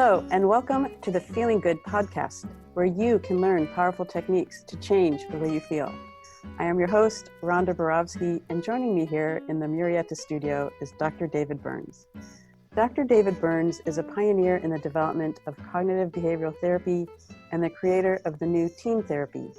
Hello, and welcome to the Feeling Good podcast, where you can learn powerful techniques to change the way you feel. I am your host, Rhonda Borowski, and joining me here in the Murrieta studio is Dr. David Burns. Dr. David Burns is a pioneer in the development of cognitive behavioral therapy and the creator of the new teen therapy.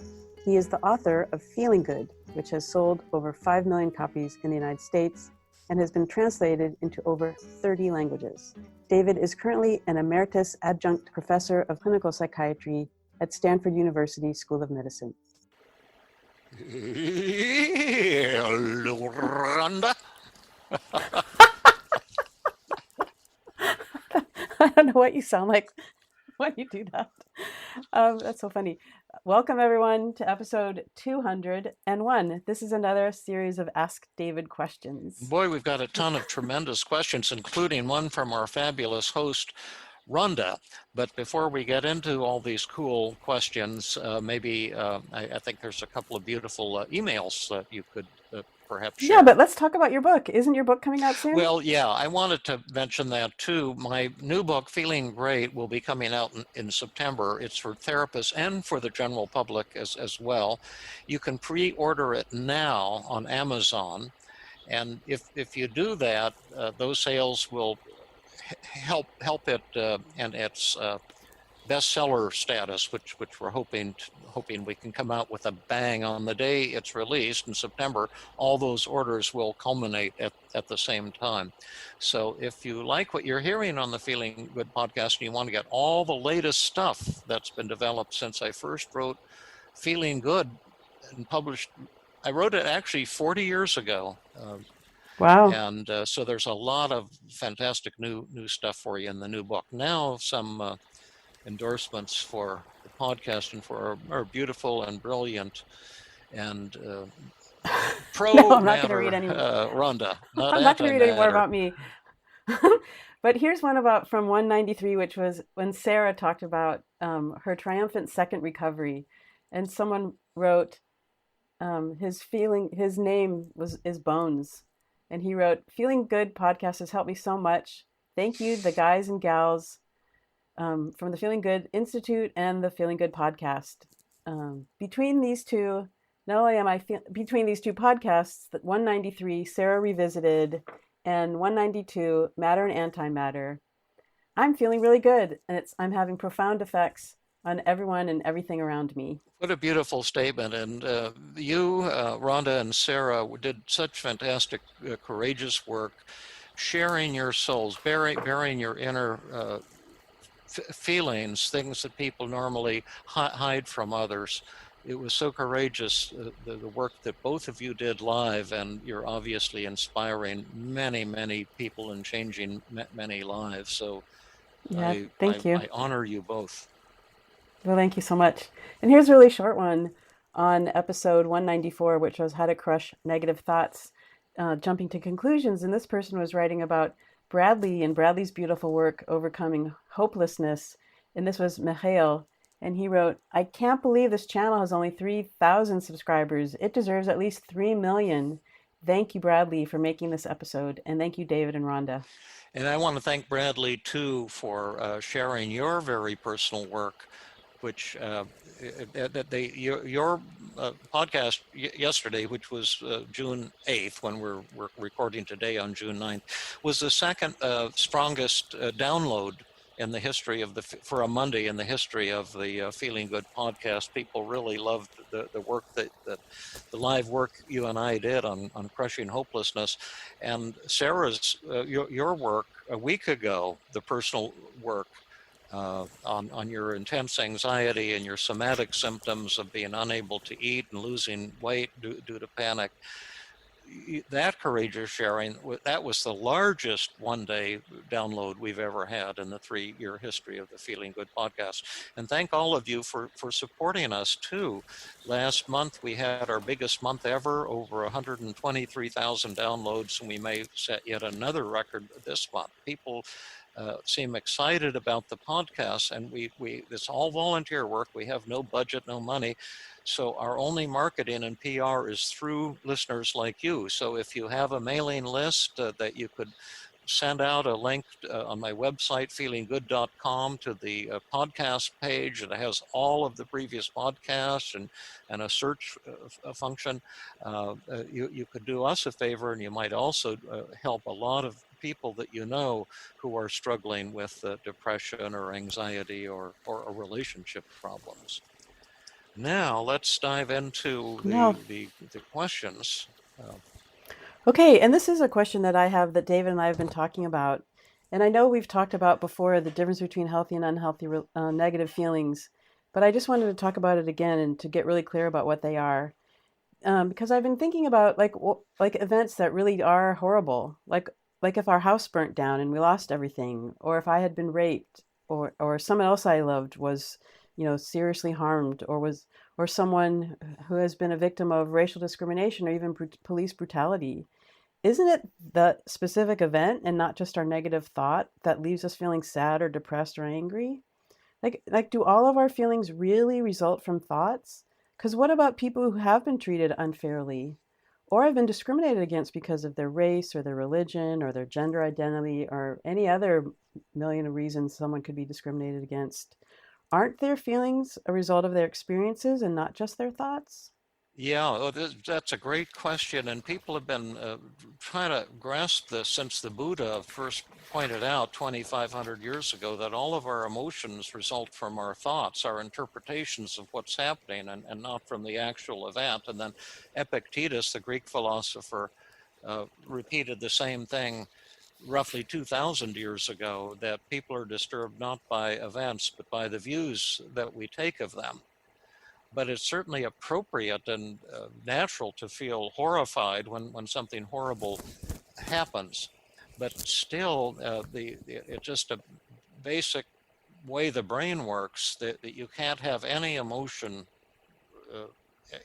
He is the author of Feeling Good, which has sold over 5 million copies in the United States and has been translated into over 30 languages. David is currently an emeritus adjunct professor of clinical psychiatry at Stanford University School of Medicine. Hello, Rhonda. I don't know what you sound like when you do that. That's so funny. Welcome, everyone, to episode 201. This is another series of Ask David questions. Boy, we've got a ton of tremendous questions, including one from our fabulous host, Rhonda. But before we get into all these cool questions, I think there's a couple of beautiful emails that you could perhaps share. Yeah, but let's talk about your book. Isn't your book coming out soon? Well, yeah, I wanted to mention that too. My new book, Feeling Great, will be coming out in September. It's for therapists and for the general public as well. You can pre-order it now on Amazon. And if you do that, those sales will help it and its bestseller status, which we're hoping we can come out with a bang on the day it's released in September. All those orders will culminate at the same time. So if you like what you're hearing on the Feeling Good podcast and you want to get all the latest stuff that's been developed since I first wrote Feeling Good and published, I wrote it actually 40 years ago. Wow. And so there's a lot of fantastic new stuff for you in the new book. Now some endorsements for the podcast and for our beautiful and brilliant and pro No, I'm not matter, going to read anymore. Rhonda. I'm not going to read any more about me. But here's one from 193, which was when Sarah talked about her triumphant second recovery. And someone wrote his name is Bones. And he wrote, Feeling Good podcast has helped me so much. Thank you, the guys and gals from the Feeling Good Institute and the Feeling Good podcast. Between these two podcasts, 193, Sarah Revisited, and 192, Matter and Antimatter, I'm feeling really good, and I'm having profound effects on everyone and everything around me. What a beautiful statement. And you, Rhonda and Sarah, did such fantastic, courageous work, sharing your souls, bearing your inner feelings, things that people normally hide from others. It was so courageous, the work that both of you did live, and you're obviously inspiring many, many people and changing many lives. So yeah, thank you. I honor you both. Well, thank you so much. And here's a really short one on episode 194, which was how to crush negative thoughts, jumping to conclusions. And this person was writing about Bradley and Bradley's beautiful work, Overcoming Hopelessness. And this was Michael. And he wrote, I can't believe this channel has only 3,000 subscribers. It deserves at least 3 million. Thank you, Bradley, for making this episode. And thank you, David and Rhonda. And I want to thank Bradley, too, for sharing your very personal work, which your podcast yesterday, which was June 8th, when we're recording today on June 9th, was the second strongest download in the history of for a Monday in the history of the Feeling Good podcast. People really loved the work the live work you and I did on crushing hopelessness. And Sarah's, your work a week ago, the personal work, on your intense anxiety and your somatic symptoms of being unable to eat and losing weight due to panic. That courageous sharing, that was the largest one-day download we've ever had in the 3-year history of the Feeling Good podcast. And thank all of you for supporting us too. Last month we had our biggest month ever, over 123,000 downloads, and we may set yet another record this month. People seem excited about the podcast, and it's all volunteer work. We have no budget, no money. So our only marketing and PR is through listeners like you. So if you have a mailing list that you could send out a link on my website, feelinggood.com, to the podcast page. It has all of the previous podcasts and a search function. You could do us a favor, and you might also help a lot of people that you know who are struggling with depression or anxiety or relationship problems. Now let's dive into the questions. Okay, and this is a question that I have that David and I have been talking about. And I know we've talked about before the difference between healthy and unhealthy negative feelings, but I just wanted to talk about it again and to get really clear about what they are. Because I've been thinking about like events that really are horrible, like if our house burnt down and we lost everything, or if I had been raped, or someone else I loved was, seriously harmed, or someone who has been a victim of racial discrimination or even police brutality. Isn't it the specific event and not just our negative thought that leaves us feeling sad or depressed or angry? Like, do all of our feelings really result from thoughts? Because what about people who have been treated unfairly or have been discriminated against because of their race or their religion or their gender identity or any other million of reasons someone could be discriminated against? Aren't their feelings a result of their experiences and not just their thoughts? Yeah, that's a great question, and people have been trying to grasp this since the Buddha first pointed out 2,500 years ago that all of our emotions result from our thoughts, our interpretations of what's happening, and not from the actual event. And then Epictetus, the Greek philosopher, repeated the same thing roughly 2,000 years ago, that people are disturbed not by events, but by the views that we take of them. But it's certainly appropriate and natural to feel horrified when something horrible happens. But still, it's just a basic way the brain works, that you can't have any emotion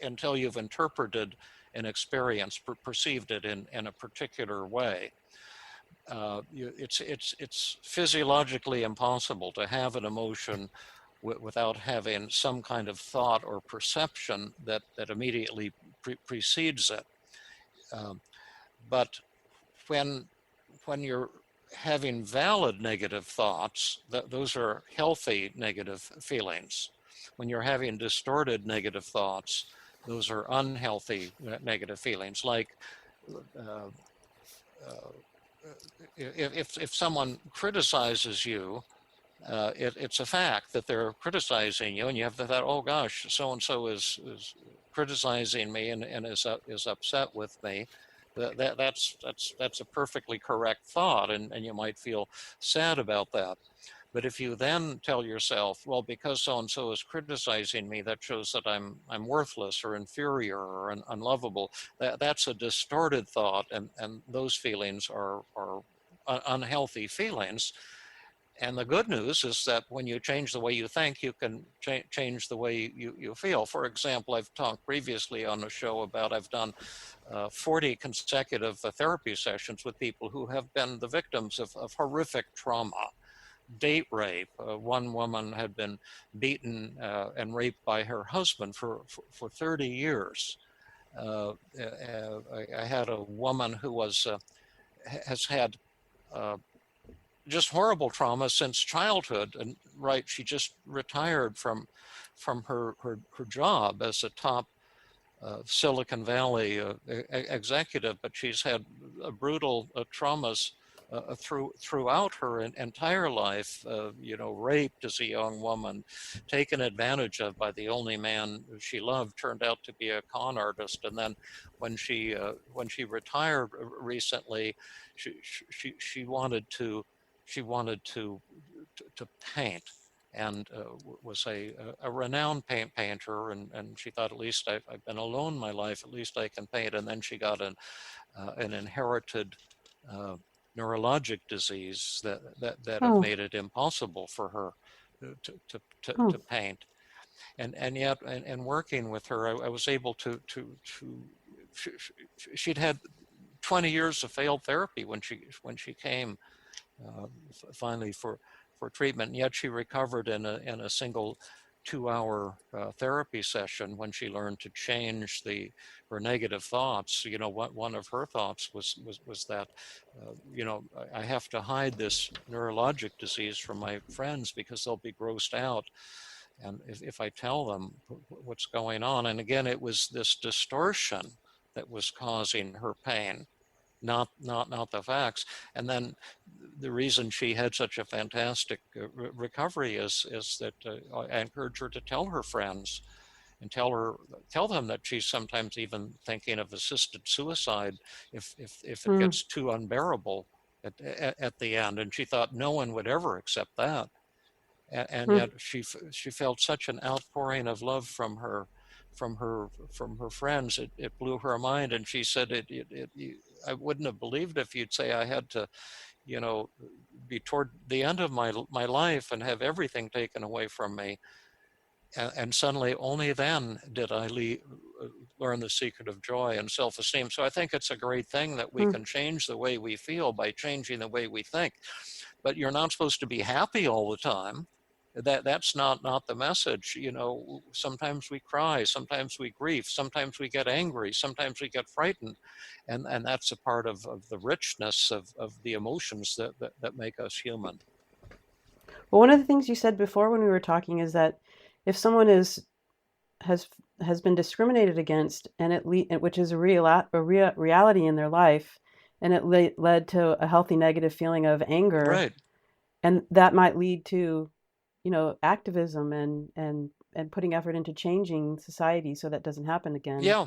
until you've interpreted an experience, perceived it in a particular way. It's physiologically impossible to have an emotion without having some kind of thought or perception that immediately precedes it. But when you're having valid negative thoughts, those are healthy negative feelings. When you're having distorted negative thoughts, those are unhealthy negative feelings. Like if someone criticizes you, it's a fact that they're criticizing you, and you have the thought, oh gosh, so-and-so is criticizing me and is upset with me. That's a perfectly correct thought, and you might feel sad about that. But if you then tell yourself, well, because so-and-so is criticizing me, that shows that I'm worthless or inferior or unlovable, that's a distorted thought, and those feelings are unhealthy feelings. And the good news is that when you change the way you think, you can change the way you feel. For example, I've talked previously on the show about I've done 40 consecutive therapy sessions with people who have been the victims of horrific trauma. Date rape. One woman had been beaten and raped by her husband for 30 years. I had a woman who has had just horrible trauma since childhood, and she just retired from her job as a top Silicon Valley executive, but she's had brutal traumas throughout her entire life. Raped as a young woman, taken advantage of by the only man she loved, turned out to be a con artist, and then when she retired recently, she wanted to paint, and was a renowned painter, and she thought, at least I've been alone my life, at least I can paint. And then she got an inherited neurologic disease that have made it impossible for her to paint. And yet, and working with her, I was able to she'd had 20 years of failed therapy when she came finally for treatment, and yet she recovered in a single 2-hour therapy session when she learned to change her negative thoughts. One of her thoughts was that, I have to hide this neurologic disease from my friends because they'll be grossed out. And if I tell them what's going on, and again, it was this distortion that was causing her pain, not the facts. And then the reason she had such a fantastic recovery is that I encourage her to tell her friends and tell them that she's sometimes even thinking of assisted suicide if it gets too unbearable at the end. And she thought no one would ever accept that. And yet she felt such an outpouring of love from her friends. It blew her mind. And she said, I wouldn't have believed if you'd say I had to, be toward the end of my life and have everything taken away from me. And suddenly only then did I learn the secret of joy and self-esteem. So I think it's a great thing that we can change the way we feel by changing the way we think. But you're not supposed to be happy all the time. That's not the message. Sometimes we cry, sometimes we grieve, sometimes we get angry, sometimes we get frightened. And that's a part of the richness of the emotions that make us human. Well, one of the things you said before when we were talking is that if someone has been discriminated against, and which is a reality in their life, and it led to a healthy negative feeling of anger, right? And that might lead to, activism and putting effort into changing society so that doesn't happen again. Yeah.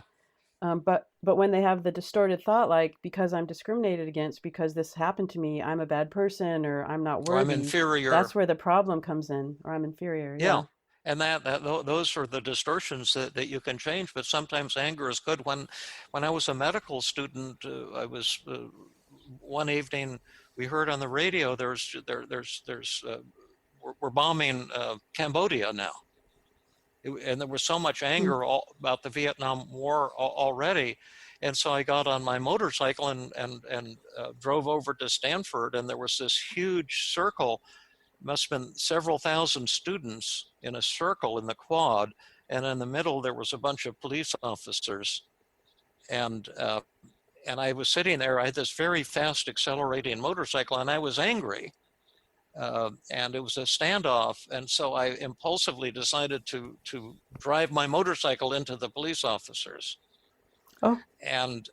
But when they have the distorted thought, like, because I'm discriminated against, because this happened to me, I'm a bad person, or I'm not worthy. Or I'm inferior. That's where the problem comes in, or I'm inferior. Yeah. And those are the distortions that you can change. But sometimes anger is good. When I was a medical student, I was one evening we heard on the radio we're bombing Cambodia now. And there was so much anger about the Vietnam War already. And so I got on my motorcycle and drove over to Stanford, and there was this huge circle, must have been several thousand students in a circle in the quad. And in the middle, there was a bunch of police officers. And I was sitting there, I had this very fast accelerating motorcycle, and I was angry. And it was a standoff. And so I impulsively decided to drive my motorcycle into the police officers. Oh. And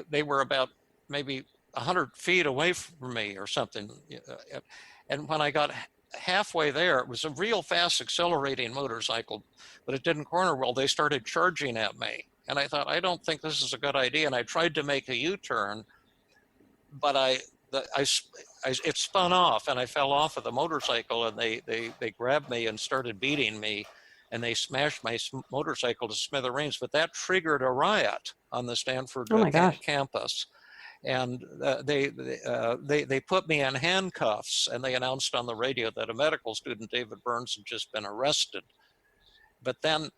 they were about maybe 100 feet away from me or something. And when I got halfway there, it was a real fast accelerating motorcycle, but it didn't corner well. They started charging at me. And I thought, I don't think this is a good idea. And I tried to make a U-turn, but it spun off, and I fell off of the motorcycle, and they grabbed me and started beating me, and they smashed my motorcycle to smithereens. But that triggered a riot on the Stanford campus. And they put me in handcuffs, and they announced on the radio that a medical student, David Burns, had just been arrested. But then,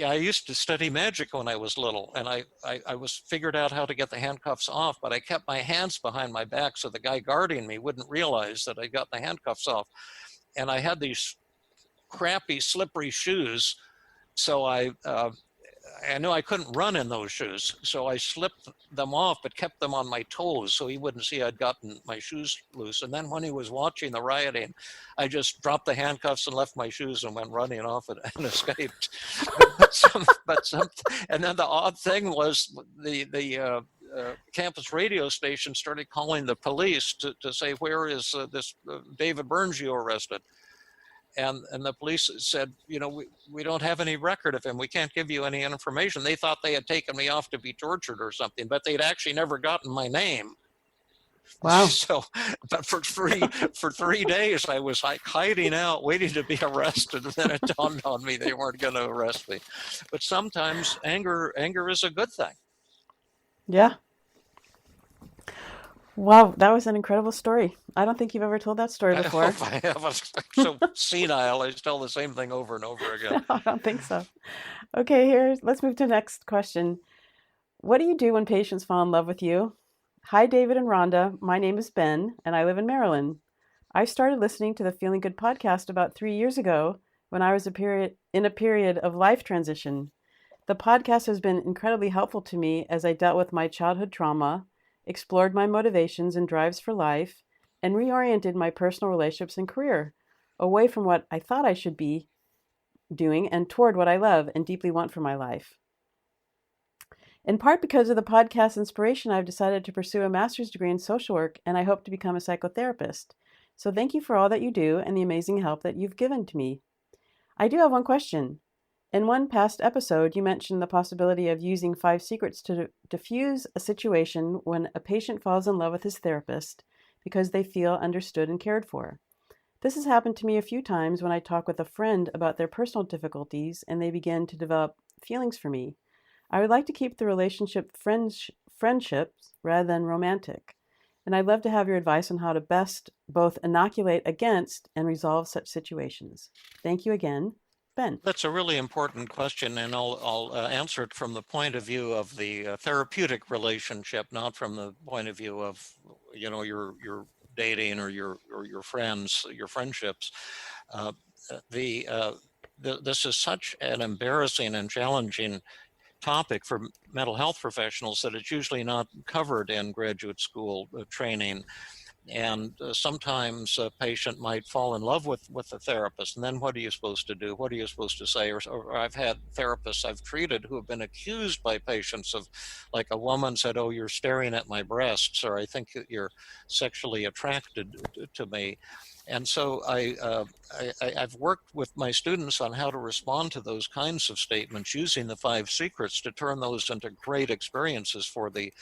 I used to study magic when I was little, and I was figured out how to get the handcuffs off, but I kept my hands behind my back so the guy guarding me wouldn't realize that I got the handcuffs off. And I had these crappy, slippery shoes, so I knew I couldn't run in those shoes, so I slipped them off but kept them on my toes so he wouldn't see I'd gotten my shoes loose. And then when he was watching the rioting, I just dropped the handcuffs and left my shoes and went running off and escaped. And then the odd thing was the campus radio station started calling the police to say, where is this David Burns you arrested? And the police said, we don't have any record of him. We can't give you any information. They thought they had taken me off to be tortured or something, but they'd actually never gotten my name. Wow. So, but for 3 days, I was like hiding out, waiting to be arrested. And then it dawned on me they weren't going to arrest me. But sometimes anger is a good thing. Yeah. Wow, that was an incredible story. I don't think you've ever told that story before. I hope I have. I'm so senile. I just tell the same thing over and over again. I don't think so. Okay, let's move to the next question. What do you do when patients fall in love with you? Hi, David and Rhonda. My name is Ben, and I live in Maryland. I started listening to the Feeling Good podcast about 3 years ago when I was in a period of life transition. The podcast has been incredibly helpful to me as I dealt with my childhood trauma, explored my motivations and drives for life, and reoriented my personal relationships and career away from what I thought I should be doing and toward what I love and deeply want for my life. In part because of the podcast inspiration, I've decided to pursue a master's degree in social work, and I hope to become a psychotherapist. So thank you for all that you do and the amazing help that you've given to me. I do have one question. In one past episode, you mentioned the possibility of using 5 secrets to diffuse a situation when a patient falls in love with his therapist because they feel understood and cared for. This has happened to me a few times when I talk with a friend about their personal difficulties and they begin to develop feelings for me. I would like to keep the relationship friendships rather than romantic. And I'd love to have your advice on how to best both inoculate against and resolve such situations. Thank you again, Ben. That's a really important question, and I'll answer it from the point of view of the therapeutic relationship, not from the point of view of your dating or your friends, your friendships. This is such an embarrassing and challenging topic for mental health professionals that it's usually not covered in graduate school training. And sometimes a patient might fall in love with a therapist, and then what are you supposed to do? What are you supposed to say? Or I've had therapists I've treated who have been accused by patients of, like a woman said, "Oh, you're staring at my breasts," or "I think that you're sexually attracted to me." And so I've worked with my students on how to respond to those kinds of statements using the 5 secrets to turn those into great experiences for the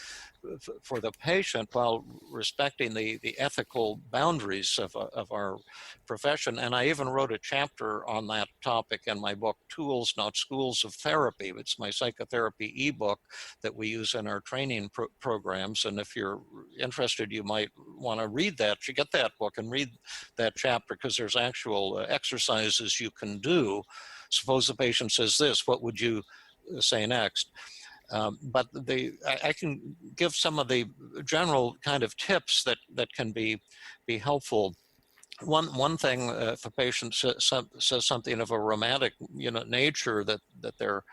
patient while respecting the ethical boundaries of our profession. And I even wrote a chapter on that topic in my book, Tools, Not Schools of Therapy. It's my psychotherapy ebook that we use in our training programs. And if you're interested, you might want to read that. You get that book and read that chapter, because there's actual exercises you can do. Suppose the patient says this, what would you say next? But I can give some of the general kind of tips that can be helpful. One thing, if a patient says something of a romantic nature that they're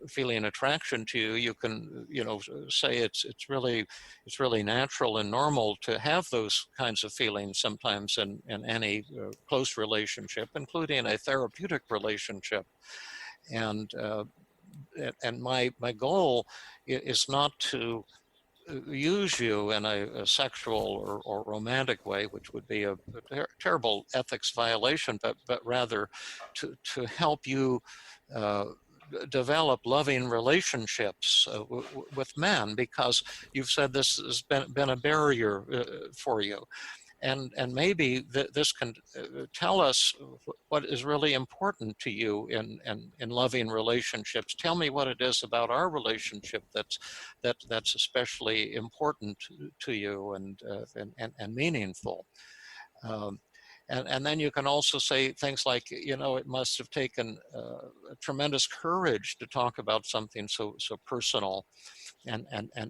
feeling attraction to you, you can say it's really natural and normal to have those kinds of feelings sometimes in any close relationship, including a therapeutic relationship. And my goal is not to use you in a sexual or romantic way, which would be a terrible ethics violation, but rather to help you develop loving relationships with men, because you've said this has been a barrier for you. And maybe this can tell us what is really important to you in loving relationships. Tell me what it is about our relationship that's especially important to you and meaningful. And then you can also say things like, it must have taken tremendous courage to talk about something so personal and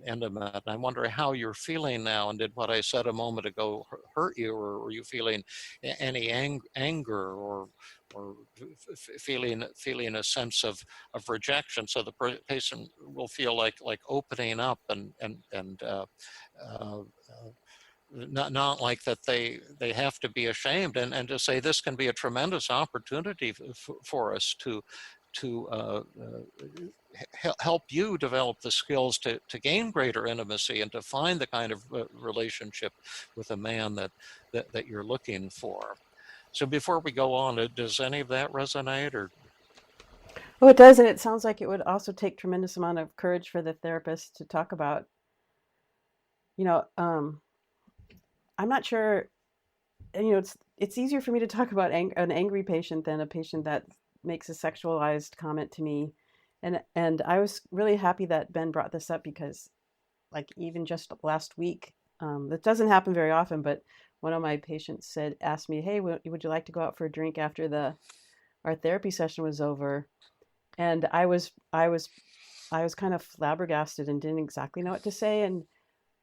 intimate. And I wonder how you're feeling now, and did what I said a moment ago hurt you, or are you feeling any anger or feeling a sense of rejection? So the patient will feel like opening up and not like that they have to be ashamed, and to say this can be a tremendous opportunity for us to help you develop the skills to gain greater intimacy and to find the kind of relationship with a man that you're looking for. So before we go on, does any of that resonate? Or Oh, it does, and it sounds like it would also take tremendous amount of courage for the therapist to talk about. I'm not sure. It's easier for me to talk about an angry patient than a patient that makes a sexualized comment to me, and I was really happy that Ben brought this up, because, like, even just last week, that doesn't happen very often, but one of my patients asked me, "Hey, would you like to go out for a drink after our therapy session was over?" And I was kind of flabbergasted and didn't exactly know what to say. And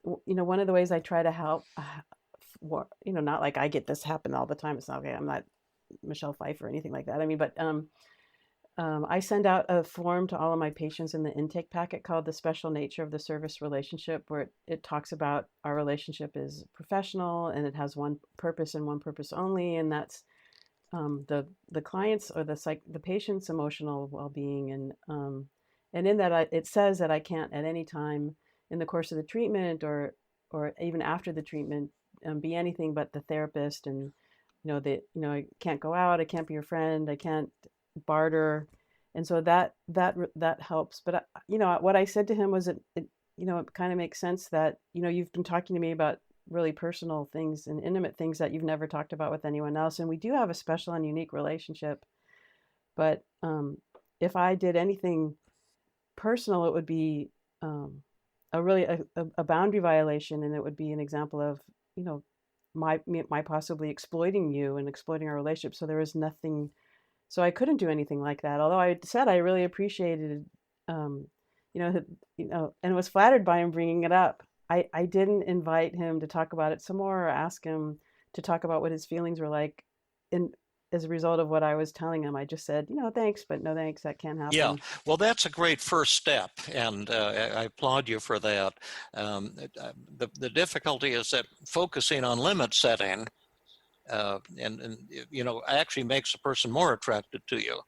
one of the ways I try to help, not like I get this happen all the time. It's not okay. I'm not Michelle Pfeiffer or anything like that. I mean, but I send out a form to all of my patients in the intake packet called The Special Nature of the Service Relationship, where it talks about our relationship is professional and it has one purpose and one purpose only, and that's the client's or the patient's emotional well-being. And in that, it says that I can't at any time in the course of the treatment or even after the treatment be anything but the therapist. And I can't go out, I can't be your friend, I can't barter. And so that helps. But what I said to him was, it kind of makes sense that you've been talking to me about really personal things and intimate things that you've never talked about with anyone else, and we do have a special and unique relationship. But if I did anything personal, it would be a boundary violation, and it would be an example of my possibly exploiting you and exploiting our relationship. So there was nothing. So I couldn't do anything like that. Although I said I really appreciated, and was flattered by him bringing it up. I didn't invite him to talk about it some more or ask him to talk about what his feelings were like as a result of what I was telling him. I just said, thanks, but no thanks, that can't happen. Yeah, well, that's a great first step, and I applaud you for that. The difficulty is that focusing on limit setting actually makes a person more attracted to you,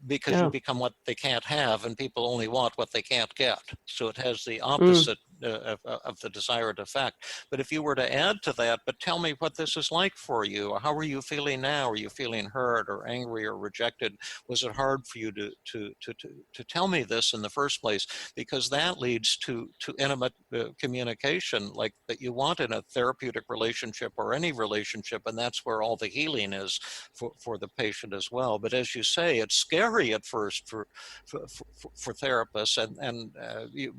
because you become what they can't have, and people only want what they can't get. So it has the opposite of the desired effect. But if you were to add to that, but tell me what this is like for you. How are you feeling now? Are you feeling hurt or angry or rejected? Was it hard for you to tell me this in the first place? Because that leads to intimate communication like that you want in a therapeutic relationship or any relationship, and that's where all the healing is for the patient as well. But as you say, it's scary at first for therapists, and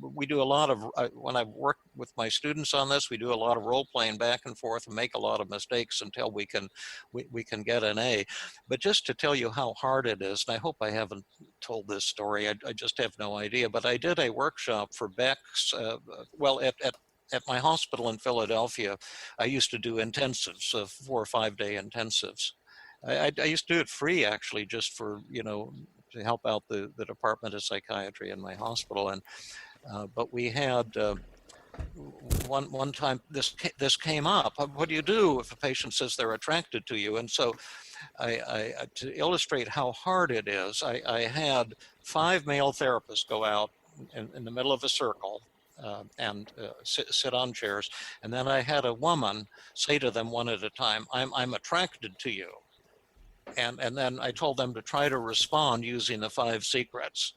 we do a lot of when I've worked with my students on this, we do a lot of role playing back and forth and make a lot of mistakes until we can get an A. But just to tell you how hard it is, and I hope I haven't told this story, I just have no idea, but I did a workshop for Beck's, at my hospital in Philadelphia. I used to do intensives, 4 or 5 day intensives. I used to do it free, actually, just for, to help out the Department of Psychiatry in my hospital. And but we had one time this came up. What do you do if a patient says they're attracted to you? And so I to illustrate how hard it is, I had 5 male therapists go out in the middle of a circle and sit on chairs. And then I had a woman say to them one at a time, I'm attracted to you. And then I told them to try to respond using the 5 secrets.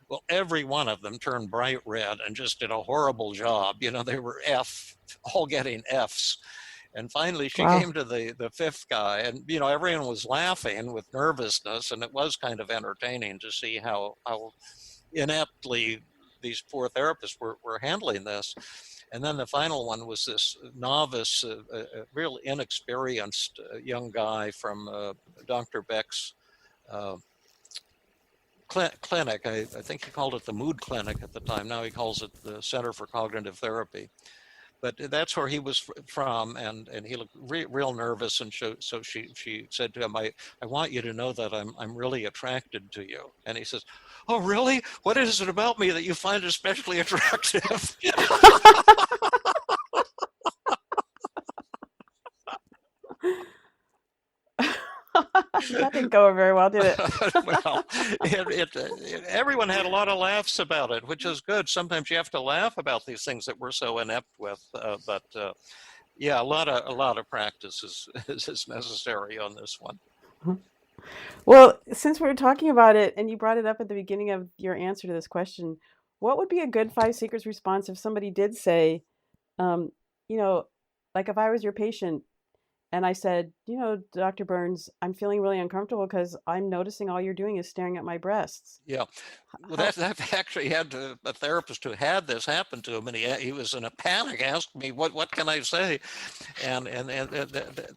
Well, every one of them turned bright red and just did a horrible job. They were all getting Fs. And finally, she came to the 5th guy, and, everyone was laughing with nervousness, and it was kind of entertaining to see how ineptly these poor therapists were handling this. And then the final one was this novice, real inexperienced young guy from Dr. Beck's clinic. I think he called it the Mood Clinic at the time. Now he calls it the Center for Cognitive Therapy. But that's where he was from, and he looked real nervous. And so she said to him, I want you to know that I'm really attracted to you. And he says, oh, really? What is it about me that you find especially attractive? That didn't go very well, did it? Well, everyone had a lot of laughs about it, which is good. Sometimes you have to laugh about these things that we're so inept with. But a lot of practice is necessary on this one. Well, since we're talking about it, and you brought it up at the beginning of your answer to this question, what would be a good 5 secrets response if somebody did say, like if I was your patient, and I said, Dr. Burns, I'm feeling really uncomfortable because I'm noticing all you're doing is staring at my breasts. Yeah. Well, I've actually had a therapist who had this happen to him, and he was in a panic, asked me, what can I say? And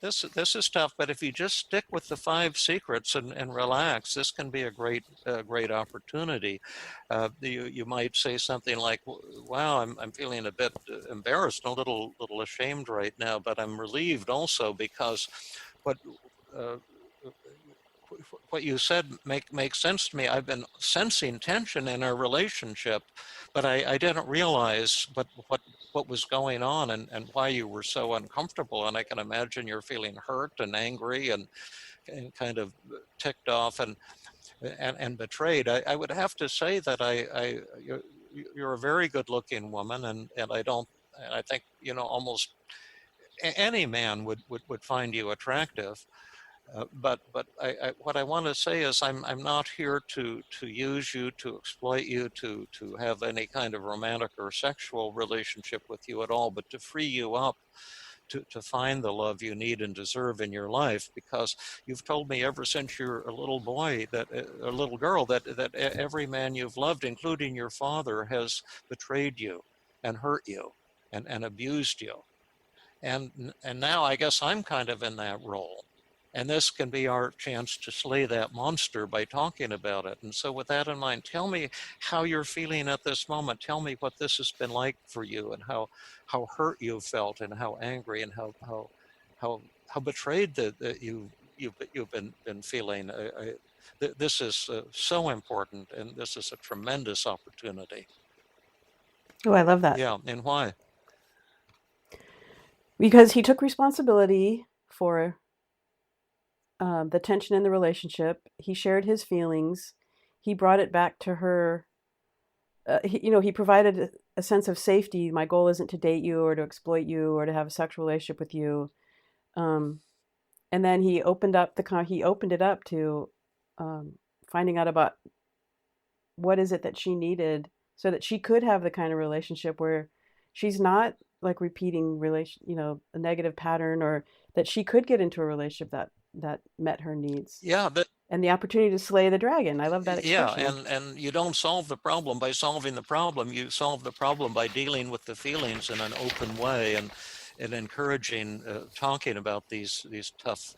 this is tough, but if you just stick with the 5 secrets and relax, this can be a great opportunity. You might say something like, wow, I'm feeling a bit embarrassed, a little ashamed right now, but I'm relieved also because what you said makes sense to me. I've been sensing tension in our relationship, but I didn't realize what was going on and why you were so uncomfortable. And I can imagine you're feeling hurt and angry and kind of ticked off and betrayed. I would have to say that you're a very good-looking woman, and I think almost any man would find you attractive. But what I want to say is I'm not here to use you, to exploit you, to have any kind of romantic or sexual relationship with you at all, but to free you up to find the love you need and deserve in your life, because you've told me ever since you're a little boy, that a little girl, that every man you've loved, including your father, has betrayed you and hurt you and abused you. And now I guess I'm kind of in that role. And this can be our chance to slay that monster by talking about it. And so with that in mind, tell me how you're feeling at this moment. Tell me what this has been like for you, and how hurt you've felt, and how angry, and how betrayed that you've been feeling. This is so important, and this is a tremendous opportunity. Oh, I love that. Yeah, and why? Because he took responsibility for the tension in the relationship. He shared his feelings. He brought it back to her. He provided a sense of safety. My goal isn't to date you or to exploit you or to have a sexual relationship with you. And then he opened it up to finding out about what is it that she needed so that she could have the kind of relationship where she's not like repeating a negative pattern, or that she could get into a relationship that met her needs. Yeah, and the opportunity to slay the dragon. I love that expression. Yeah, and you don't solve the problem by solving the problem. You solve the problem by dealing with the feelings in an open way and encouraging talking about these tough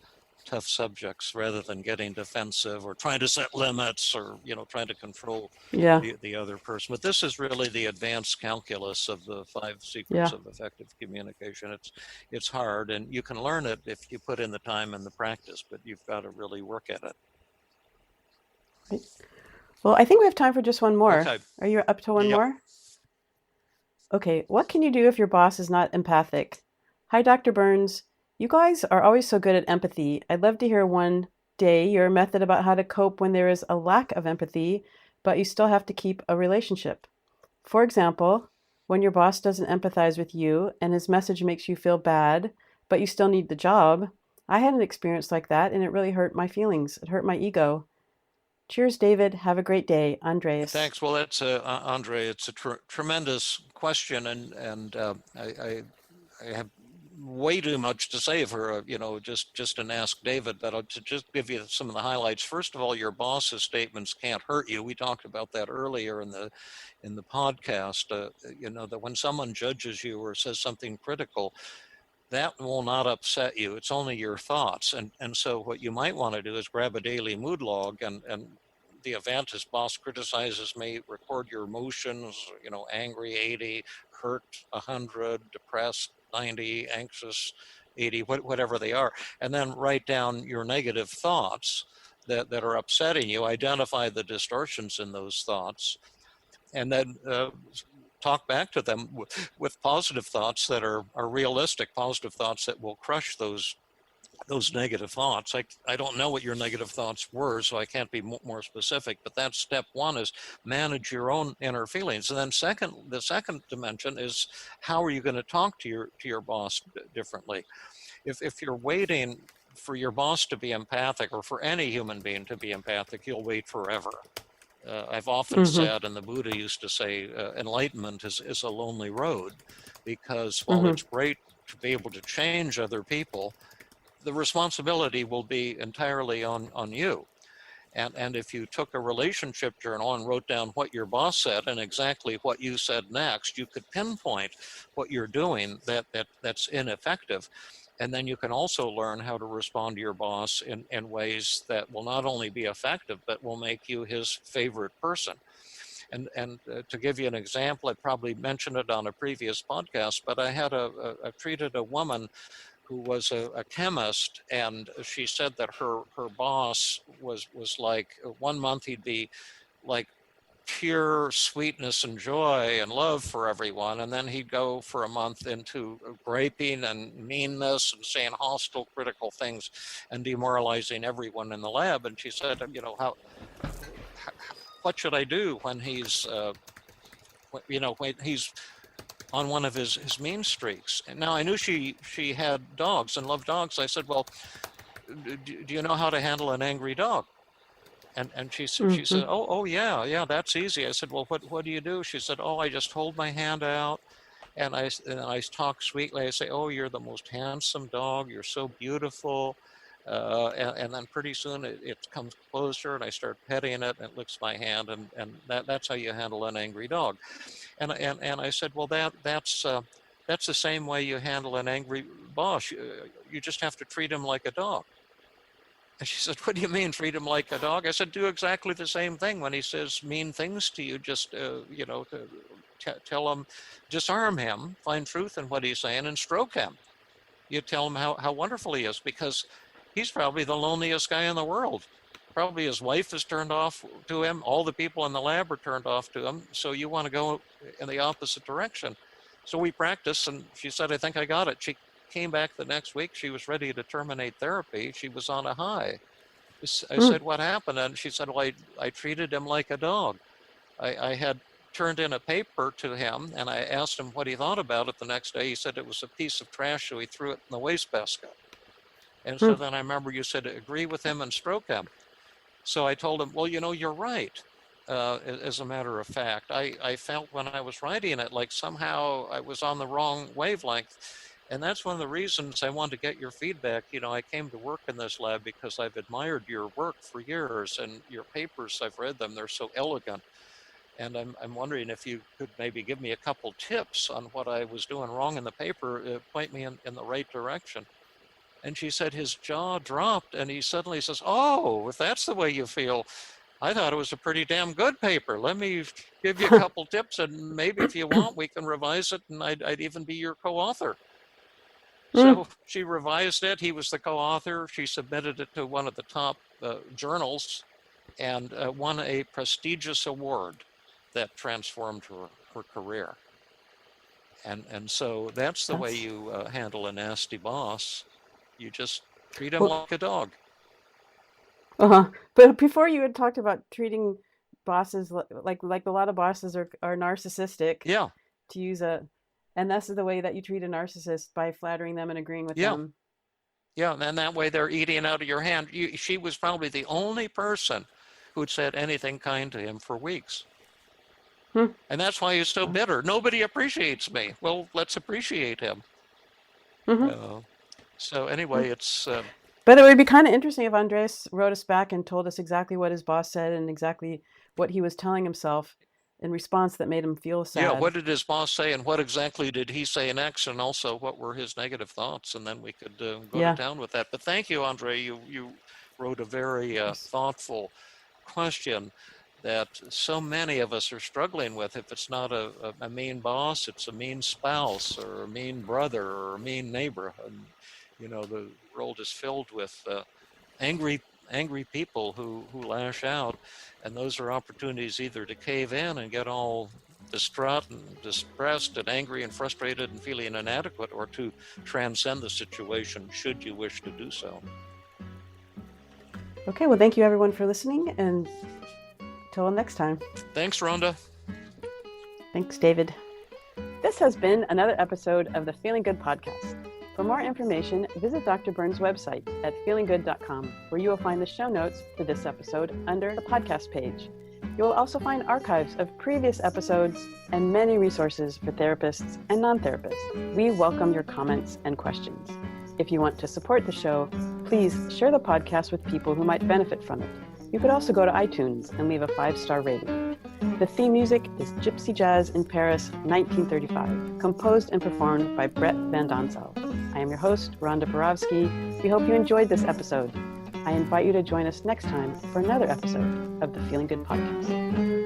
subjects, rather than getting defensive or trying to set limits, or trying to control the other person. But this is really the advanced calculus of the 5 secrets of effective communication. It's hard, and you can learn it if you put in the time and the practice, but you've got to really work at it. Right. Well, I think we have time for just one more. Okay. Are you up to one more? Okay. What can you do if your boss is not empathic? Hi, Dr. Burns. You guys are always so good at empathy. I'd love to hear one day your method about how to cope when there is a lack of empathy, but you still have to keep a relationship. For example, when your boss doesn't empathize with you and his message makes you feel bad, but you still need the job. I had an experience like that, and it really hurt my feelings. It hurt my ego. Cheers, David. Have a great day. Andreas. Thanks. Well, that's Andre. It's a tremendous question, and I have way too much to say for just an Ask David, but I'll just give you some of the highlights. First of all, your boss's statements can't hurt you. We talked about that earlier in the podcast. That when someone judges you or says something critical, that will not upset you. It's only your thoughts. And so what you might want to do is grab a daily mood log, and the event, his boss criticizes me, record your emotions, angry 80, hurt 100, depressed 90, anxious 80, whatever they are, and then write down your negative thoughts that are upsetting you, identify the distortions in those thoughts, and then talk back to them with positive thoughts that are realistic, positive thoughts that will crush those negative thoughts. I don't know what your negative thoughts were, so I can't be more specific, but that's step one, is manage your own inner feelings. And then the second dimension is, how are you going to talk to your boss differently? If you're waiting for your boss to be empathic, or for any human being to be empathic, you'll wait forever. I've often said, and the Buddha used to say, enlightenment is a lonely road, because while it's great to be able to change other people, the responsibility will be entirely on you. And if you took a relationship journal and wrote down what your boss said and exactly what you said next, you could pinpoint what you're doing that's ineffective. And then you can also learn how to respond to your boss in ways that will not only be effective, but will make you his favorite person. And to give you an example, I probably mentioned it on a previous podcast, but I treated a woman who was a chemist, and she said that her boss was like, 1 month he'd be like pure sweetness and joy and love for everyone, and then he'd go for a month into griping and meanness and saying hostile, critical things and demoralizing everyone in the lab. And she said, what should I do when he's when he's on one of his mean streaks? And now I knew she had dogs and loved dogs. I said, well, do you know how to handle an angry dog? And she said, oh yeah, that's easy. I said, well, what do you do? She said, oh, I just hold my hand out and I talk sweetly. I say, oh, you're the most handsome dog. You're so beautiful. And then pretty soon it comes closer and I start petting it and it licks my hand, and that's how you handle an angry dog. And I said, well, that's the same way you handle an angry boss. You just have to treat him like a dog. And she said, what do you mean, treat him like a dog? I said, do exactly the same thing. When he says mean things to you, just, tell him, disarm him, find truth in what he's saying, and stroke him. You tell him how wonderful he is, because he's probably the loneliest guy in the world. Probably his wife is turned off to him. All the people in the lab are turned off to him. So you want to go in the opposite direction. So we practiced, and she said, I think I got it. She came back the next week. She was ready to terminate therapy. She was on a high. I said, what happened? And she said, well, I treated him like a dog. I had turned in a paper to him, and I asked him what he thought about it the next day. He said it was a piece of trash, so he threw it in the wastebasket. And so then I remember you said, agree with him and stroke him. So I told him, well, you're right. As a matter of fact, I felt when I was writing it, like somehow I was on the wrong wavelength. And that's one of the reasons I wanted to get your feedback. I came to work in this lab because I've admired your work for years, and your papers, I've read them, they're so elegant. And I'm wondering if you could maybe give me a couple tips on what I was doing wrong in the paper, point me in the right direction. And she said his jaw dropped, and he suddenly says, oh, if that's the way you feel, I thought it was a pretty damn good paper. Let me give you a couple tips, and maybe if you want, we can revise it, and I'd even be your co-author. So she revised it. He was the co-author. She submitted it to one of the top journals and won a prestigious award that transformed her career. And so that's the way you handle a nasty boss. You just treat him like a dog. But before, you had talked about treating bosses like a lot of bosses are narcissistic. Yeah. To use and that's the way that you treat a narcissist, by flattering them and agreeing with them. Yeah, and that way they're eating out of your hand. She was probably the only person who'd said anything kind to him for weeks. And that's why he's so bitter. Nobody appreciates me. Well, let's appreciate him. So anyway, it's... But it would be kind of interesting if Andres wrote us back and told us exactly what his boss said and exactly what he was telling himself in response that made him feel sad. Yeah, what did his boss say, and what exactly did he say next, and also what were his negative thoughts, and then we could go to town with that. But thank you, Andre. You wrote a very thoughtful question that so many of us are struggling with. If it's not a mean boss, it's a mean spouse or a mean brother or a mean neighbor. And, the world is filled with angry people who lash out, and those are opportunities either to cave in and get all distraught and distressed and angry and frustrated and feeling inadequate, or to transcend the situation should you wish to do so. Okay, well, thank you everyone for listening, and till next time. Thanks, Rhonda. Thanks, David. This has been another episode of the Feeling Good podcast. For more information, visit Dr. Burns' website at feelinggood.com, where you will find the show notes for this episode under the podcast page. You will also find archives of previous episodes and many resources for therapists and non-therapists. We welcome your comments and questions. If you want to support the show, please share the podcast with people who might benefit from it. You could also go to iTunes and leave a 5-star rating. The theme music is Gypsy Jazz in Paris, 1935, composed and performed by Brett Van Donsel. I am your host, Rhonda Borowski. We hope you enjoyed this episode. I invite you to join us next time for another episode of the Feeling Good podcast.